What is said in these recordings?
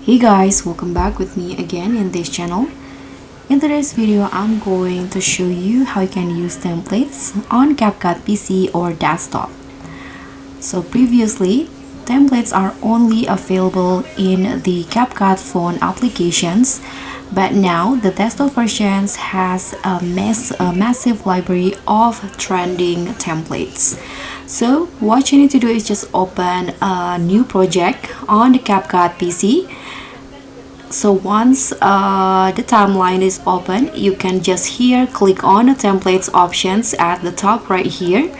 Hey guys, welcome back with me again in this channel. In today's video, I'm going to show you how you can use templates on CapCut PC or desktop. So previously, templates are only available in the CapCut phone applications, but now the desktop versions has a massive library of trending templates. So what you need to do is just open a new project on the CapCut PC. So once the timeline is open, you can just here click on the templates options at the top right here,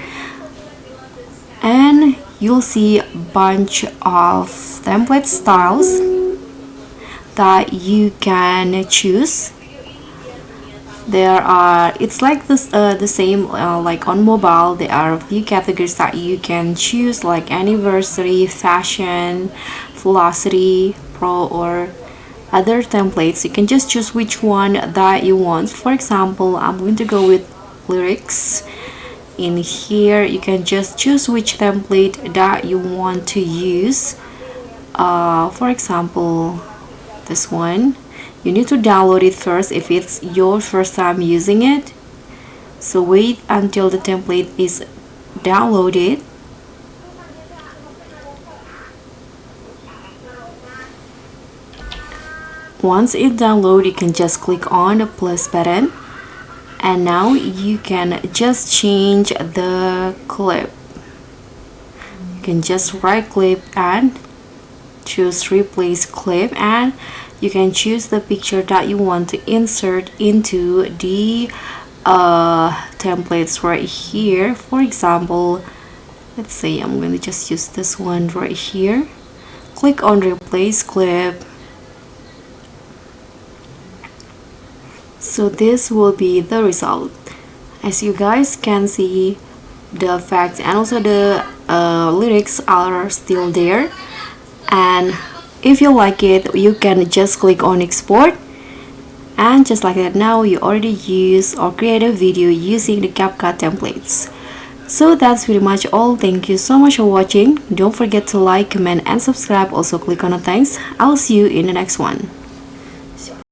and you'll see a bunch of template styles that you can choose. It's like this the same like on mobile. There are a few categories that you can choose, like anniversary, fashion, velocity, pro, or other templates. You can just choose which one that you want. For example, I'm going to go with lyrics. In here you can just choose which template that you want to use. For example, this one. You need to download it first if it's your first time using it, so wait until the template is downloaded. Once it downloads, you can just click on the plus button, and now you can just change the clip. You can just right click and choose replace clip, and you can choose the picture that you want to insert into the templates right here. For example, let's say I'm going to just use this one right here. Click on replace clip. So this will be the result. As you guys can see, the effects and also the lyrics are still there. And if you like it, you can just click on export, and just like that, now you already use or create a video using the CapCut templates. So that's pretty much all. Thank you so much for watching. Don't forget to like, comment, and subscribe. Also click on the thanks. I'll see you in the next one.